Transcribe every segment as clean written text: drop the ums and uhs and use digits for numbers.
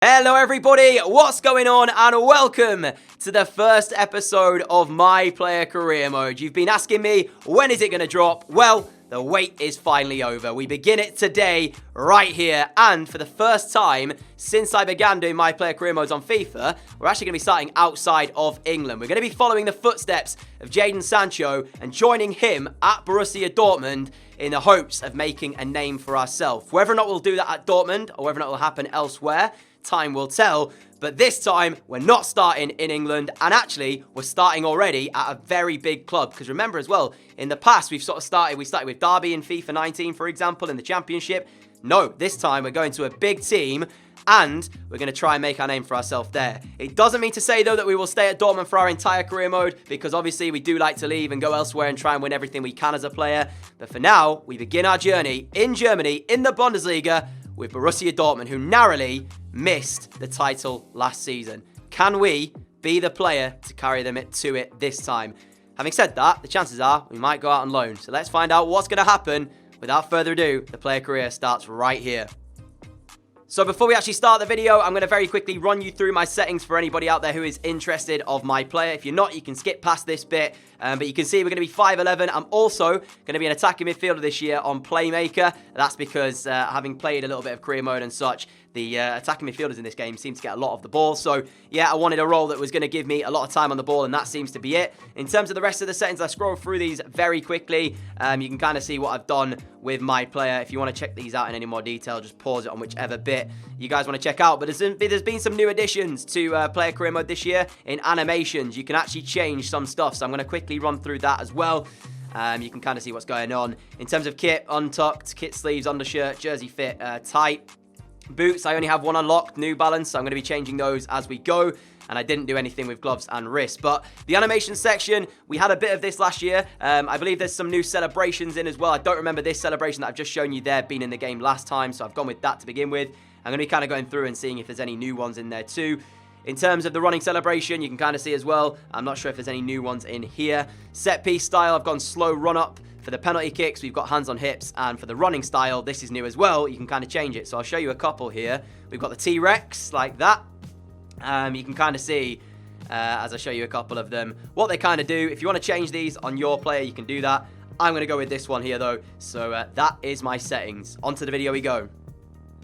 Hello everybody, what's going on and welcome to the first episode of My Player Career Mode. You've been asking me, when is it going to drop? Well, the wait is finally over. We begin it today, right here, and for the first time since I began doing My Player Career Modes on FIFA, we're actually going to be starting outside of England. We're going to be following the footsteps of Jadon Sancho and joining him at Borussia Dortmund in the hopes of making a name for ourselves. Whether or not we'll do that at Dortmund or whether or not it will happen elsewhere, time will tell, but this time we're not starting in England, and actually we're starting already at a very big club, because remember as well, in the past we started with Derby in FIFA 19, for example, in the Championship. No, this time we're going to a big team, and we're going to try and make our name for ourselves there. It doesn't mean to say, though, that we will stay at Dortmund for our entire career mode, because obviously we do like to leave and go elsewhere and try and win everything we can as a player. But for now, we begin our journey in Germany, in the Bundesliga, with Borussia Dortmund, who narrowly missed the title last season. Can we be the player to carry them to it this time? Having said that, the chances are we might go out on loan. So let's find out what's going to happen. Without further ado, the player career starts right here. So before we actually start the video, I'm going to very quickly run you through my settings for anybody out there who is interested of my player. If you're not, you can skip past this bit. But you can see we're going to be 5'11". I'm also going to be an attacking midfielder this year on Playmaker. That's because having played a little bit of career mode and such, the attacking midfielders in this game seem to get a lot of the ball. So, yeah, I wanted a role that was going to give me a lot of time on the ball, and that seems to be it. In terms of the rest of the settings, I scroll through these very quickly. You can kind of see what I've done with my player. If you want to check these out in any more detail, just pause it on whichever bit you guys want to check out. But there's been some new additions to player career mode this year in animations. You can actually change some stuff, so I'm going to quickly run through that as well. You can kind of see what's going on. In terms of kit, untucked, kit sleeves, undershirt, jersey fit, tight. Boots, I only have one unlocked, New Balance, so I'm going to be changing those as we go. And I didn't do anything with gloves and wrists. But the animation section, we had a bit of this last year. I believe there's some new celebrations in as well. I don't remember this celebration that I've just shown you there being in the game last time, so I've gone with that to begin with. I'm going to be kind of going through and seeing if there's any new ones in there too. In terms of the running celebration, you can kind of see as well. I'm not sure if there's any new ones in here. Set piece style, I've gone slow run up. For the penalty kicks, we've got hands on hips. And for the running style, this is new as well. You can kind of change it. So I'll show you a couple here. We've got the T-Rex, like that. You can kind of see, as I show you a couple of them, what they kind of do. If you want to change these on your player, you can do that. I'm going to go with this one here, though. So that is my settings. Onto the video we go.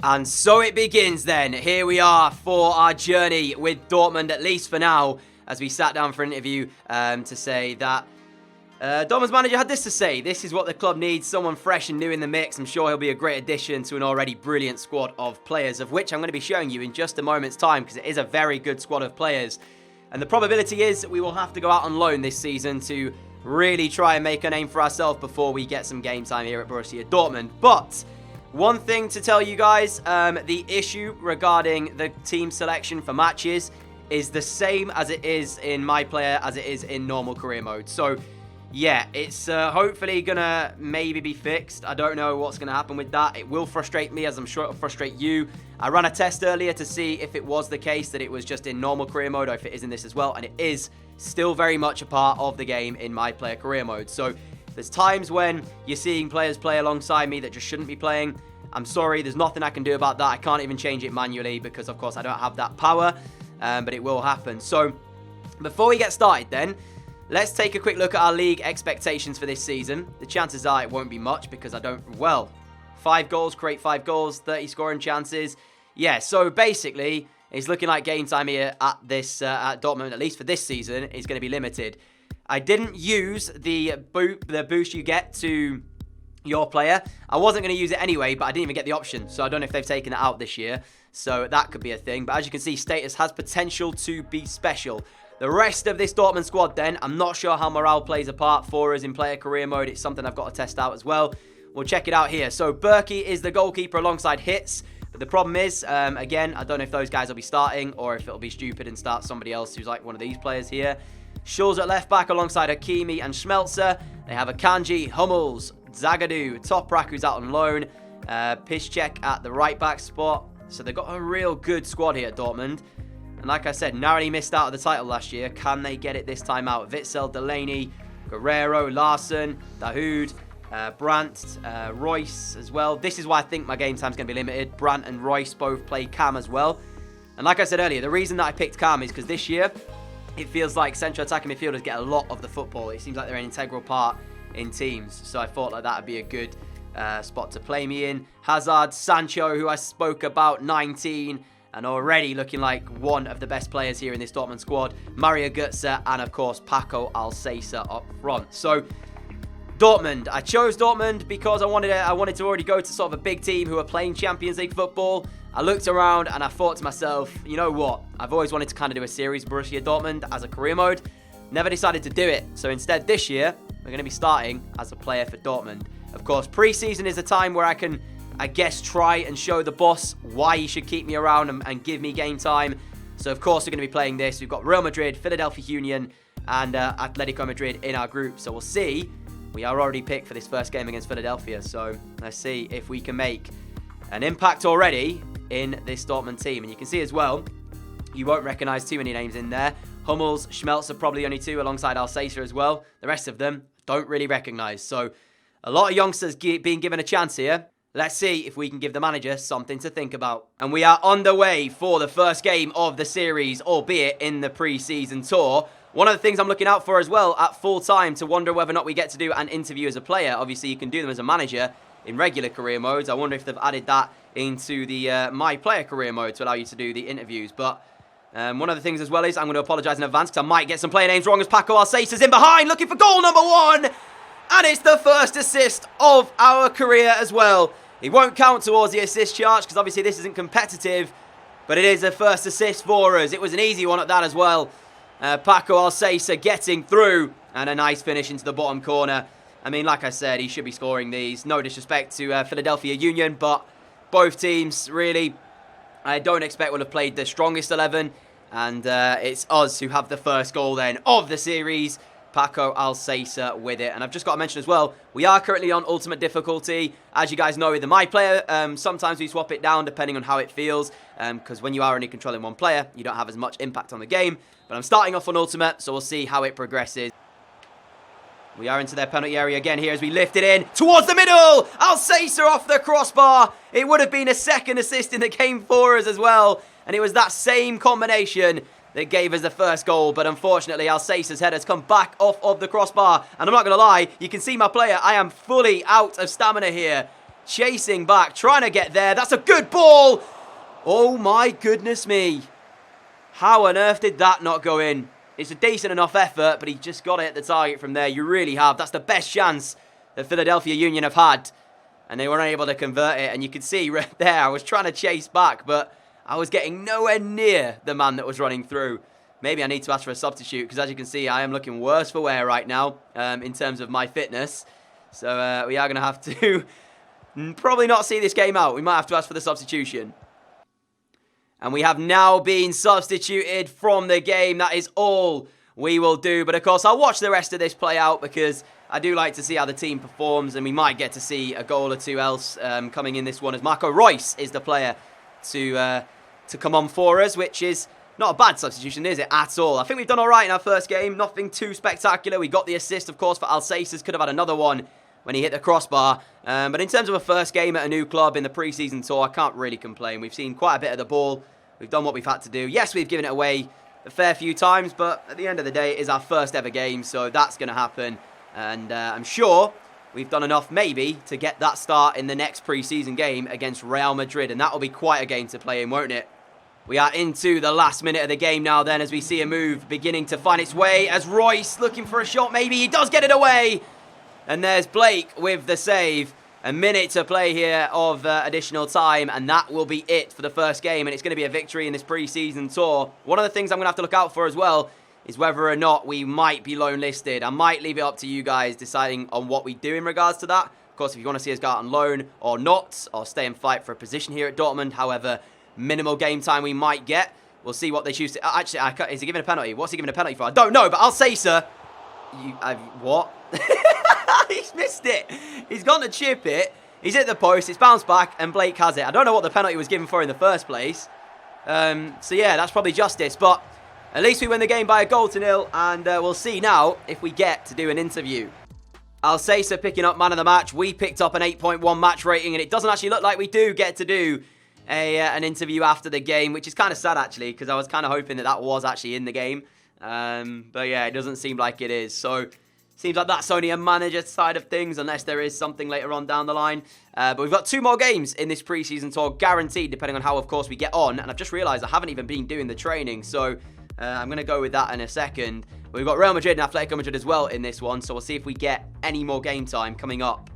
And so it begins then. Here we are for our journey with Dortmund, at least for now, as we sat down for an interview to say that Dortmund's manager had this to say. This is what the club needs, someone fresh and new in the mix. I'm sure he'll be a great addition to an already brilliant squad of players, of which I'm going to be showing you in just a moment's time, because it is a very good squad of players. And the probability is that we will have to go out on loan this season to really try and make a name for ourselves before we get some game time here at Borussia Dortmund. But one thing to tell you guys, the issue regarding the team selection for matches is the same as it is in my player as it is in normal career mode. So yeah, it's hopefully going to maybe be fixed. I don't know what's going to happen with that. It will frustrate me, as I'm sure it will frustrate you. I ran a test earlier to see if it was the case that it was just in normal career mode or if it is in this as well. And it is still very much a part of the game in my player career mode. So there's times when you're seeing players play alongside me that just shouldn't be playing. I'm sorry, there's nothing I can do about that. I can't even change it manually because, of course, I don't have that power. But it will happen. So before we get started then, let's take a quick look at our league expectations for this season. The chances are it won't be much because I don't, well, 5 goals, create 5 goals, 30 scoring chances. Yeah, so basically, it's looking like game time here at Dortmund, at least for this season, is going to be limited. I didn't use the boost you get to your player. I wasn't going to use it anyway, but I didn't even get the option. So I don't know if they've taken it out this year. So that could be a thing. But as you can see, status has potential to be special. The rest of this Dortmund squad then, I'm not sure how morale plays a part for us in player career mode. It's something I've got to test out as well. We'll check it out here. So Berkey is the goalkeeper alongside Hitz. But the problem is, again, I don't know if those guys will be starting or if it'll be stupid and start somebody else who's like one of these players here. Schulz at left back alongside Hakimi and Schmelzer. They have Akanji, Hummels, Zagadou, Toprak who's out on loan. Piszczek at the right back spot. So they've got a real good squad here at Dortmund. And like I said, narrowly missed out of the title last year. Can they get it this time out? Witsel, Delaney, Guerrero, Larson, Dahoud, Brandt, Royce as well. This is why I think my game time's going to be limited. Brandt and Royce both play cam as well. And like I said earlier, the reason that I picked Cam is because this year, it feels like central attacking midfielders get a lot of the football. It seems like they're an integral part in teams. So I thought like that would be a good spot to play me in. Hazard, Sancho, who I spoke about, 19, and already looking like one of the best players here in this Dortmund squad. Mario Götze, and of course, Paco Alcácer up front. So Dortmund. I chose Dortmund because I wanted to already go to sort of a big team who are playing Champions League football. I looked around and I thought to myself, you know what? I've always wanted to kind of do a series of Borussia Dortmund as a career mode. Never decided to do it. So instead this year, we're going to be starting as a player for Dortmund. Of course, pre-season is a time where I can, I guess, try and show the boss why he should keep me around and give me game time. So of course we're going to be playing this. We've got Real Madrid, Philadelphia Union, and Atletico Madrid in our group. So we'll see. We are already picked for this first game against Philadelphia. So let's see if we can make an impact already in this Dortmund team. And you can see as well, you won't recognise too many names in there. Hummels, Schmelz are probably only two alongside Alcácer as well. The rest of them don't really recognise. So a lot of youngsters being given a chance here. Let's see if we can give the manager something to think about. And we are on the way for the first game of the series, albeit in the pre-season tour. One of the things I'm looking out for as well at full time to wonder whether or not we get to do an interview as a player. Obviously, you can do them as a manager in regular career modes. I wonder if they've added that into the My Player career mode to allow you to do the interviews. But one of the things as well is I'm going to apologise in advance because I might get some player names wrong as Paco Alcácer's in behind looking for goal number 1. And it's the first assist of our career as well. It won't count towards the assist chart because obviously this isn't competitive. But it is a first assist for us. It was an easy one at that as well. Paco Alcácer getting through and a nice finish into the bottom corner. I mean, like I said, he should be scoring these. No disrespect to Philadelphia Union, but both teams really, I don't expect will have played the strongest 11. And it's us who have the first goal then of the series. Paco Alcácer with it. And I've just got to mention as well, we are currently on ultimate difficulty. As you guys know with the My Player, sometimes we swap it down depending on how it feels. Because when you are only controlling one player, you don't have as much impact on the game. But I'm starting off on ultimate, so we'll see how it progresses. We are into their penalty area again here as we lift it in towards the middle. Alcácer off the crossbar. It would have been a second assist in the game for us as well. And it was that same combination that gave us the first goal. But unfortunately, Alcácer's head has come back off of the crossbar. And I'm not going to lie, you can see my player. I am fully out of stamina here. Chasing back, trying to get there. That's a good ball. Oh my goodness me. How on earth did that not go in? It's a decent enough effort, but he just got it at the target from there. You really have. That's the best chance that Philadelphia Union have had. And they weren't able to convert it. And you can see right there, I was trying to chase back, but I was getting nowhere near the man that was running through. Maybe I need to ask for a substitute, because as you can see, I am looking worse for wear right now in terms of my fitness. So we are going to have to probably not see this game out. We might have to ask for the substitution. And we have now been substituted from the game. That is all we will do. But of course, I'll watch the rest of this play out because I do like to see how the team performs. And we might get to see a goal or two else coming in this one as Marco Reus is the player to come on for us, which is not a bad substitution, is it, at all? I think we've done all right in our first game. Nothing too spectacular. We got the assist, of course, for Alcácer. Could have had another one when he hit the crossbar. But in terms of a first game at a new club in the pre-season tour, I can't really complain. We've seen quite a bit of the ball. We've done what we've had to do. Yes, we've given it away a fair few times, but at the end of the day, it is our first ever game, so that's going to happen. And I'm sure we've done enough, maybe, to get that start in the next pre-season game against Real Madrid, and that will be quite a game to play in, won't it? We are into the last minute of the game now then, as we see a move beginning to find its way, as Reus looking for a shot, maybe he does get it away. And there's Blake with the save. A minute to play here of additional time, and that will be it for the first game, and it's going to be a victory in this pre-season tour. One of the things I'm going to have to look out for as well is whether or not we might be loan listed. I might leave it up to you guys deciding on what we do in regards to that. Of course, if you want to see us go out on loan or not, or stay and fight for a position here at Dortmund, however minimal game time we might get, we'll see what they choose to... Actually, is he giving a penalty? What's he giving a penalty for? I don't know, but I'll say, sir... What? He's missed it. He's gone to chip it. He's hit the post. It's bounced back, and Blake has it. I don't know what the penalty was given for in the first place. So yeah, that's probably justice. But at least we win the game by a goal to nil, and we'll see now if we get to do an interview. Alcácer picking up man of the match. We picked up an 8.1 match rating, and it doesn't actually look like we do get to do an interview after the game, which is kind of sad, actually, because I was kind of hoping that that was actually in the game. But yeah, it doesn't seem like it is. So, seems like that's only a manager side of things, unless there is something later on down the line. But we've got 2 more games in this preseason tour, guaranteed, depending on how, of course, we get on. And I've just realised I haven't even been doing the training, so I'm going to go with that in a second. We've got Real Madrid and Atletico Madrid as well in this one, so we'll see if we get any more game time coming up.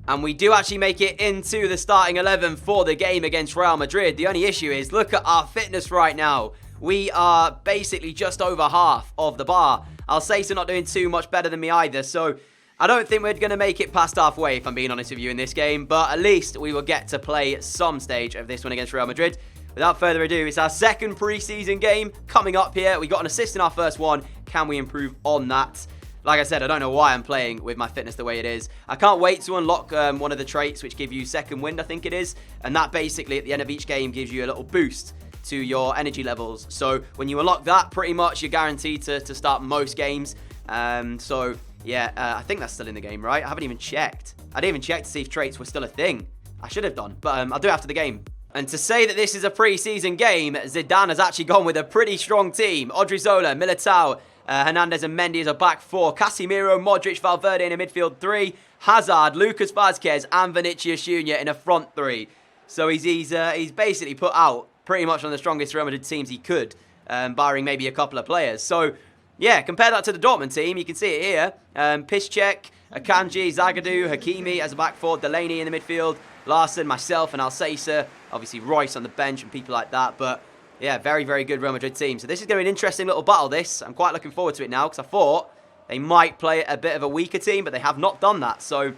And we do actually make it into the starting 11 for the game against Real Madrid. The only issue is, look at our fitness right now. We are basically just over half of the bar. Alsace are not doing too much better than me either, so I don't think we're going to make it past halfway, if I'm being honest with you, in this game. But at least we will get to play some stage of this one against Real Madrid. Without further ado, it's our second pre-season game coming up here. We got an assist in our first one. Can we improve on that? Like I said, I don't know why I'm playing with my fitness the way it is. I can't wait to unlock one of the traits which give you second wind, I think it is. And that basically, at the end of each game, gives you a little boost to your energy levels. So when you unlock that, pretty much you're guaranteed to start most games. So yeah, I think that's still in the game, right? I haven't even checked. I didn't even check to see if traits were still a thing. I should have done, but I'll do it after the game. And to say that this is a pre-season game, Zidane has actually gone with a pretty strong team. Odriozola, Militao, Hernandez and Mendy as a back 4. Casemiro, Modric, Valverde in a midfield 3. Hazard, Lucas Vazquez and Vinicius Jr. in a front 3. So he's basically put out pretty much on the strongest Real Madrid teams he could, barring maybe a couple of players. So, yeah, compare that to the Dortmund team. You can see it here. Piszczek, Akanji, Zagadou, Hakimi as a back 4. Delaney in the midfield. Larson, myself and Alsace. Obviously, Royce on the bench and people like that. But, yeah, very, very good Real Madrid team. So this is going to be an interesting little battle, this. I'm quite looking forward to it now because I thought they might play a bit of a weaker team, but they have not done that. So,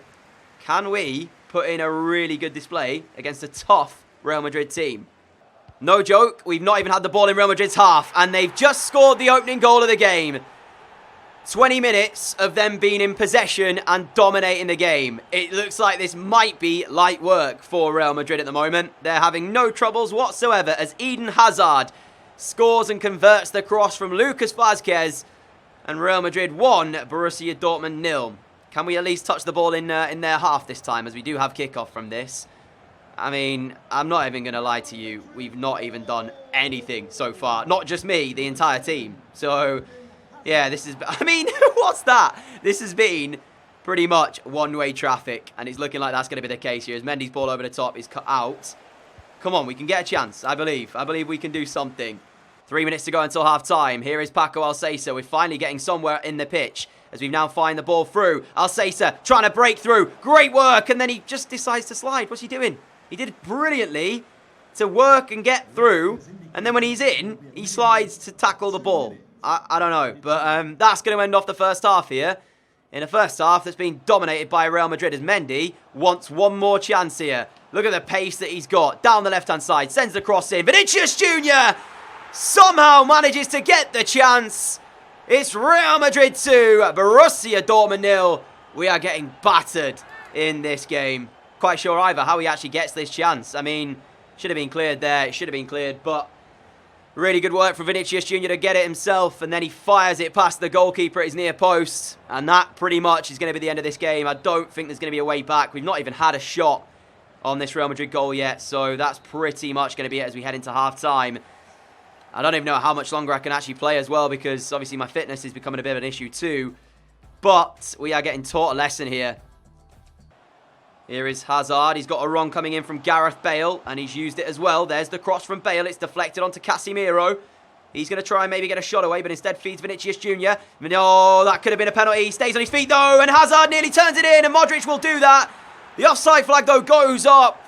can we put in a really good display against a tough Real Madrid team? No joke, we've not even had the ball in Real Madrid's half, and they've just scored the opening goal of the game. 20 minutes of them being in possession and dominating the game. It looks like this might be light work for Real Madrid at the moment. They're having no troubles whatsoever as Eden Hazard scores and converts the cross from Lucas Vazquez, and Real Madrid 1, Borussia Dortmund 0. Can we at least touch the ball in their half this time, as we do have kickoff from this? I mean, I'm not even going to lie to you. We've not even done anything so far. Not just me, the entire team. So, yeah, this is... I mean, what's that? This has been pretty much one-way traffic. And it's looking like that's going to be the case here. As Mendy's ball over the top is cut out. Come on, we can get a chance, I believe. I believe we can do something. 3 minutes to go until half-time. Here is Paco Alsace. We're finally getting somewhere in the pitch, as we've now find the ball through. Alsace trying to break through. Great work. And then he just decides to slide. What's he doing? He did it brilliantly to work and get through. And then when he's in, he slides to tackle the ball. I don't know. But that's going to end off the first half here. In the first half, that's been dominated by Real Madrid as Mendy wants one more chance here. Look at the pace that he's got. Down the left-hand side. Sends the cross in. Vinicius Jr. somehow manages to get the chance. It's Real Madrid 2, Borussia Dortmund 0. We are getting battered in this game. Quite sure either how he actually gets this chance. I mean, should have been cleared there. It should have been cleared, but really good work from Vinicius Jr. to get it himself, and then he fires it past the goalkeeper at his near post, and that pretty much is going to be the end of this game. I don't think there's going to be a way back. We've not even had a shot on this Real Madrid goal yet, so that's pretty much going to be it as we head into half-time. I don't even know how much longer I can actually play as well, because obviously my fitness is becoming a bit of an issue too, but we are getting taught a lesson here. Here is Hazard. He's got a run coming in from Gareth Bale, and he's used it as well. There's the cross from Bale. It's deflected onto Casemiro. He's going to try and maybe get a shot away, but instead feeds Vinicius Jr. Oh, that could have been a penalty. He stays on his feet, though, and Hazard nearly turns it in, and Modric will do that. The offside flag, though, goes up,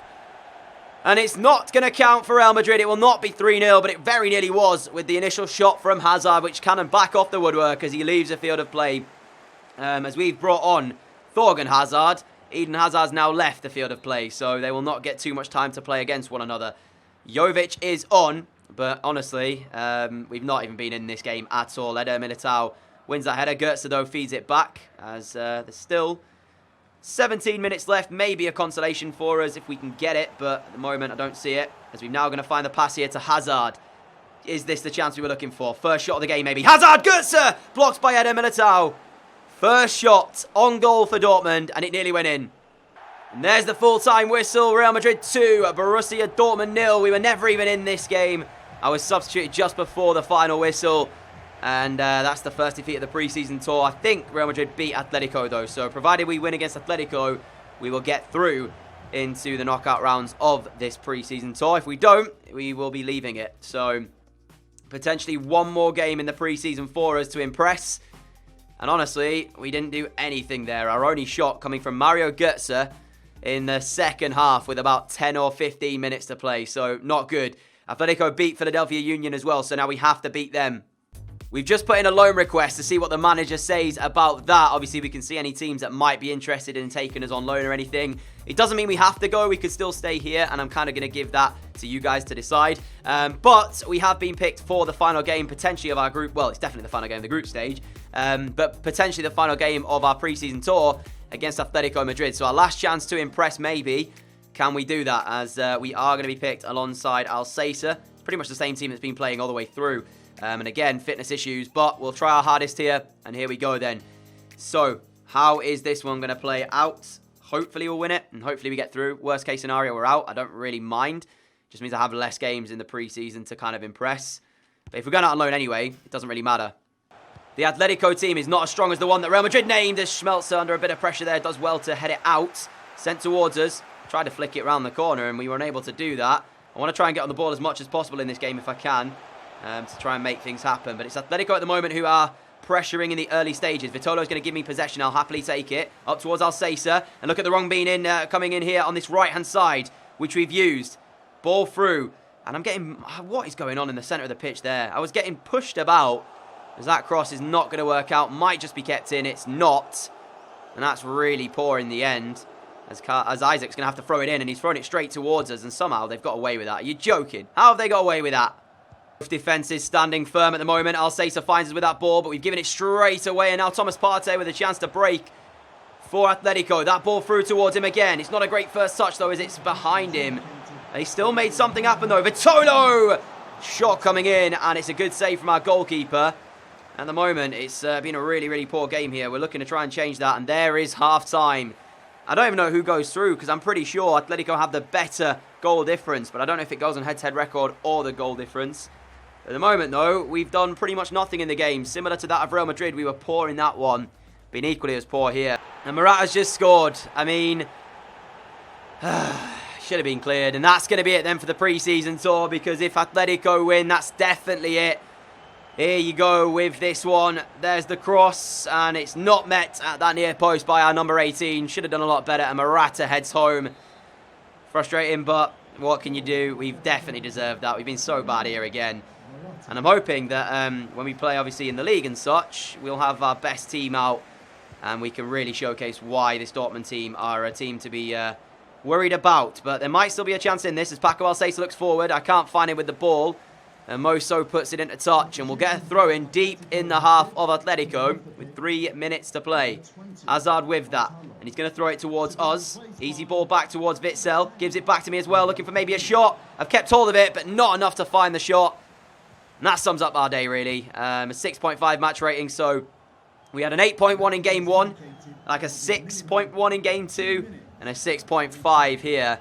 and it's not going to count for Real Madrid. It will not be 3-0, but it very nearly was with the initial shot from Hazard, which can back off the woodwork as he leaves the field of play. As we've brought on Thorgan Hazard, Eden Hazard's now left the field of play, so they will not get too much time to play against one another. Jovic is on, but honestly, we've not even been in this game at all. Eder Militao wins that header. Goetze, though, feeds it back, as there's still 17 minutes left. Maybe a consolation for us if we can get it, but at the moment I don't see it, as we're now going to find the pass here to Hazard. Is this the chance we were looking for? First shot of the game, maybe. Hazard! Goetze! Blocked by Eder Militao. First shot on goal for Dortmund, and it nearly went in. And there's the full-time whistle. Real Madrid 2, Borussia Dortmund 0. We were never even in this game. I was substituted just before the final whistle. And that's the first defeat of the pre-season tour. I think Real Madrid beat Atletico, though. So provided we win against Atletico, we will get through into the knockout rounds of this pre-season tour. If we don't, we will be leaving it. So potentially one more game in the pre-season for us to impress. And honestly, we didn't do anything there. Our only shot coming from Mario Götze in the second half with about 10 or 15 minutes to play. So not good. Atletico beat Philadelphia Union as well, so now we have to beat them. We've just put in a loan request to see what the manager says about that. Obviously, we can see any teams that might be interested in taking us on loan or anything. It doesn't mean we have to go. We could still stay here, and I'm kind of going to give that to you guys to decide. But we have been picked for the final game, potentially, of our group. Well, it's definitely the final game of the group stage. But potentially the final game of our preseason tour against Atletico Madrid. So our last chance to impress, maybe. Can we do that? As we are going to be picked alongside Alcesa. Pretty much the same team that's been playing all the way through. And again, fitness issues, but we'll try our hardest here. And here we go then. So, how is this one going to play out? Hopefully we'll win it, and hopefully we get through. Worst case scenario, we're out. I don't really mind. Just means I have less games in the preseason to kind of impress. But if we're going out on loan anyway, it doesn't really matter. The Atletico team is not as strong as the one that Real Madrid named, as Schmelzer, under a bit of pressure there, does well to head it out. Sent towards us. Tried to flick it around the corner, and we were unable to do that. I want to try and get on the ball as much as possible in this game if I can. To try and make things happen. But it's Atletico at the moment who are pressuring in the early stages. Vitolo's going to give me possession. I'll happily take it. Up towards Alcesa. And look at the wrong bean in coming in here on this right-hand side, which we've used. Ball through. And I'm getting... What is going on in the centre of the pitch there? I was getting pushed about. As that cross is not going to work out. Might just be kept in. It's not. And that's really poor in the end. As Isaac's going to have to throw it in. And he's throwing it straight towards us. And somehow they've got away with that. Are you joking? How have they got away with that? Defense is standing firm at the moment. Alcesa finds us with that ball, but we've given it straight away. And now Thomas Partey with a chance to break for Atletico. That ball through towards him again. It's not a great first touch, though, as it's behind him. He still made something happen, though. Vitolo! Shot coming in, and it's a good save from our goalkeeper. At the moment, it's been a really, really poor game here. We're looking to try and change that, and there is half-time. I don't even know who goes through, because I'm pretty sure Atletico have the better goal difference, but I don't know if it goes on head-to-head record or the goal difference. At the moment, though, we've done pretty much nothing in the game. Similar to that of Real Madrid, we were poor in that one. Been equally as poor here. And Morata's just scored. I mean, should have been cleared. And that's going to be it then for the pre-season tour, because if Atletico win, that's definitely it. Here you go with this one. There's the cross, and it's not met at that near post by our number 18. Should have done a lot better, and Morata heads home. Frustrating, but what can you do? We've definitely deserved that. We've been so bad here again. And I'm hoping that when we play, obviously, in the league and such, we'll have our best team out and we can really showcase why this Dortmund team are a team to be worried about. But there might still be a chance in this as Paco Alcesa looks forward. I can't find him with the ball. And Moso puts it into touch, and we'll get a throw-in deep in the half of Atletico with 3 minutes to play. Hazard with that, and he's going to throw it towards us. Easy ball back towards Witsel. Gives it back to me as well, looking for maybe a shot. I've kept hold of it, but not enough to find the shot. And that sums up our day, really. A 6.5 match rating, so we had an 8.1 in Game 1, like a 6.1 in Game 2, and a 6.5 here.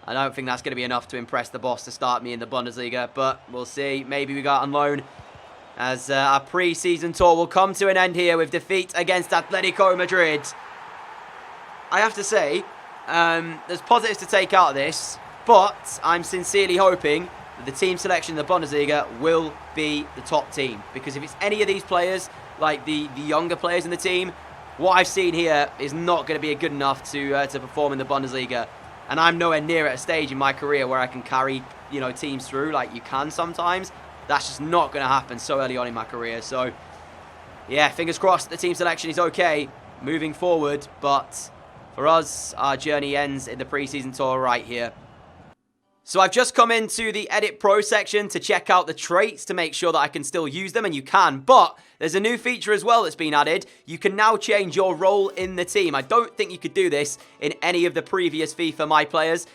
I don't think that's going to be enough to impress the boss to start me in the Bundesliga, but we'll see. Maybe we got on loan, as our pre-season tour will come to an end here with defeat against Atletico Madrid. I have to say, there's positives to take out of this, but I'm sincerely hoping that the team selection in the Bundesliga will be the top team, because if it's any of these players, like the younger players in the team, what I've seen here is not going to be good enough to perform in the Bundesliga. And I'm nowhere near at a stage in my career where I can carry, teams through like you can sometimes. That's just not going to happen so early on in my career. So, yeah, fingers crossed the team selection is okay moving forward. But for us, our journey ends in the pre-season tour right here. So I've just come into the Edit Pro section to check out the traits to make sure that I can still use them, and you can, but there's a new feature as well that's been added. You can now change your role in the team. I don't think you could do this in any of the previous FIFA My Players.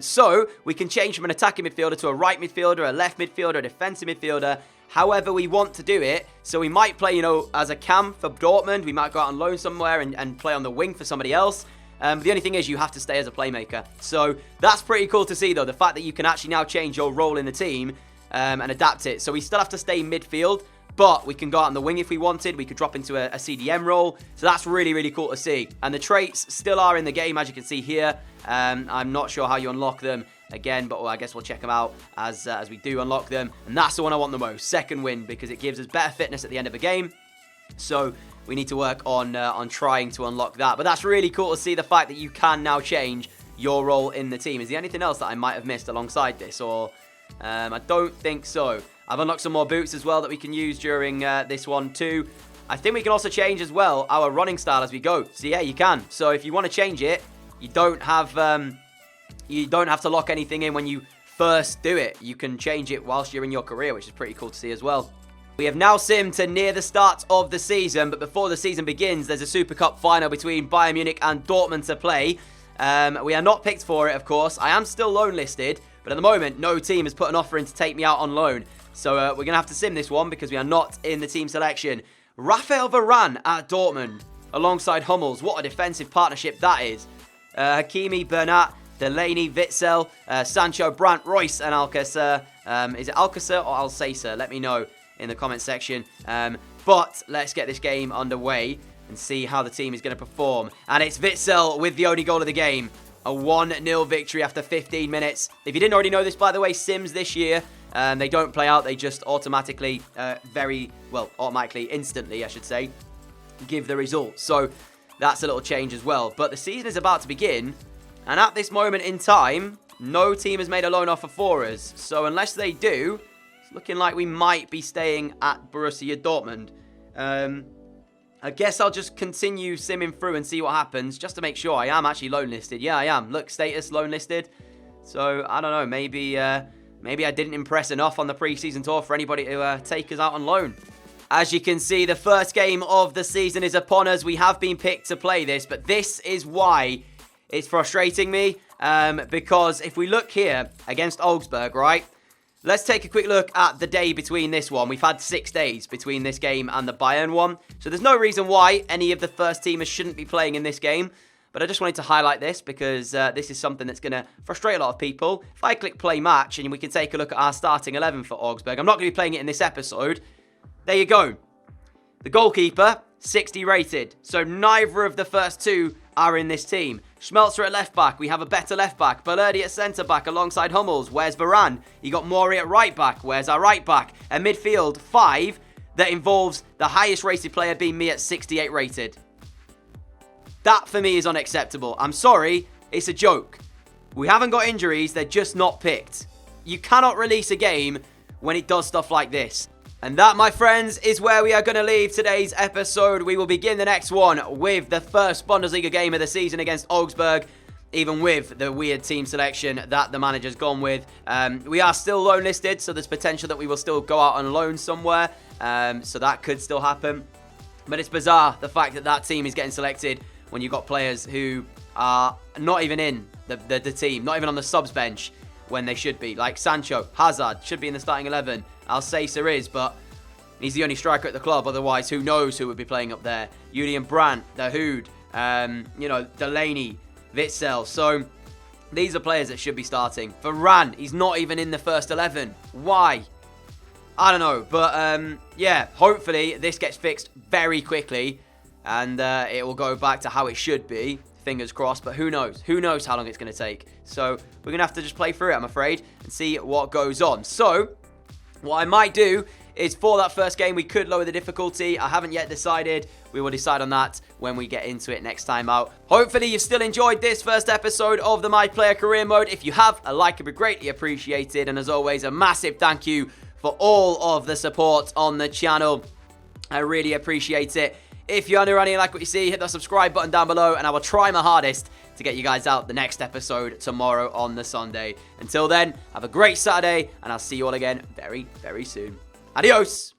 So we can change from an attacking midfielder to a right midfielder, a left midfielder, a defensive midfielder, however we want to do it. So we might play, as a cam for Dortmund. We might go out on loan somewhere and play on the wing for somebody else. The only thing is you have to stay as a playmaker. So that's pretty cool to see, though, the fact that you can actually now change your role in the team and adapt it. So we still have to stay midfield, but we can go out on the wing if we wanted. We could drop into a CDM role. So that's really, really cool to see. And the traits still are in the game, as you can see here. I'm not sure how you unlock them again, but I guess we'll check them out as we do unlock them. And that's the one I want the most, second wind, because it gives us better fitness at the end of a game. So we need to work on trying to unlock that. But that's really cool to see, the fact that you can now change your role in the team. Is there anything else that I might have missed alongside this? Or I don't think so. I've unlocked some more boots as well that we can use during this one too. I think we can also change as well our running style as we go. So yeah, you can. So if you want to change it, you don't have to lock anything in when you first do it. You can change it whilst you're in your career, which is pretty cool to see as well. We have now simmed to near the start of the season, but before the season begins, there's a Super Cup final between Bayern Munich and Dortmund to play. We are not picked for it, of course. I am still loan listed, but at the moment, no team has put an offer in to take me out on loan. So we're going to have to sim this one because we are not in the team selection. Raphael Varane at Dortmund alongside Hummels. What a defensive partnership that is. Hakimi, Bernat, Delaney, Witsel, Sancho, Brandt, Royce, and Alcacer. Is it Alcacer or Alcacer? Let me know in the comment section. But let's get this game underway and see how the team is going to perform. And it's Witsel with the only goal of the game. A 1-0 victory after 15 minutes. If you didn't already know this, by the way, sims this year, they don't play out. They just automatically, instantly, I should say, give the results. So that's a little change as well. But the season is about to begin. And at this moment in time, no team has made a loan offer for us. So unless they do, it's looking like we might be staying at Borussia Dortmund. I guess I'll just continue simming through and see what happens, just to make sure I am actually loan listed. Yeah, I am. Look, status loan listed. So, I don't know, maybe I didn't impress enough on the pre-season tour for anybody to take us out on loan. As you can see, the first game of the season is upon us. We have been picked to play this, but this is why it's frustrating me. Because if we look here against Augsburg, right? Let's take a quick look at the day between this one. We've had 6 days between this game and the Bayern one. So there's no reason why any of the first teamers shouldn't be playing in this game. But I just wanted to highlight this because this is something that's going to frustrate a lot of people. If I click play match and we can take a look at our starting 11 for Augsburg. I'm not going to be playing it in this episode. There you go. The goalkeeper, 60 rated. So neither of the first two are in this team. Schmelzer at left back. We have a better left back. Balerdi at centre back alongside Hummels. Where's Varane? You got Mori at right back. Where's our right back? A midfield 5 that involves the highest rated player being me at 68 rated. That for me is unacceptable. I'm sorry, it's a joke. We haven't got injuries, they're just not picked. You cannot release a game when it does stuff like this. And that, my friends, is where we are going to leave today's episode. We will begin the next one with the first Bundesliga game of the season against Augsburg, even with the weird team selection that the manager's gone with. We are still loan listed, so there's potential that we will still go out on loan somewhere. So that could still happen. But it's bizarre, the fact that that team is getting selected when you've got players who are not even in the team, not even on the subs bench when they should be. Like Sancho, Hazard, should be in the starting 11. Alcacer is, but he's the only striker at the club. Otherwise, who knows who would be playing up there? Julian Brandt, Dahoud, Delaney, Witsel. So these are players that should be starting. Varane, he's not even in the first 11. Why? I don't know. But yeah, hopefully this gets fixed very quickly. And it will go back to how it should be. Fingers crossed, but who knows? Who knows how long it's going to take? So we're going to have to just play through it, I'm afraid, and see what goes on. So what I might do is for that first game, we could lower the difficulty. I haven't yet decided. We will decide on that when we get into it next time out. Hopefully you've still enjoyed this first episode of the My Player Career Mode. If you have, a like would be greatly appreciated. And as always, a massive thank you for all of the support on the channel. I really appreciate it. If you're new around here and like what you see, hit the subscribe button down below, and I will try my hardest to get you guys out the next episode tomorrow on the Sunday. Until then, have a great Saturday, and I'll see you all again very, very soon. Adios!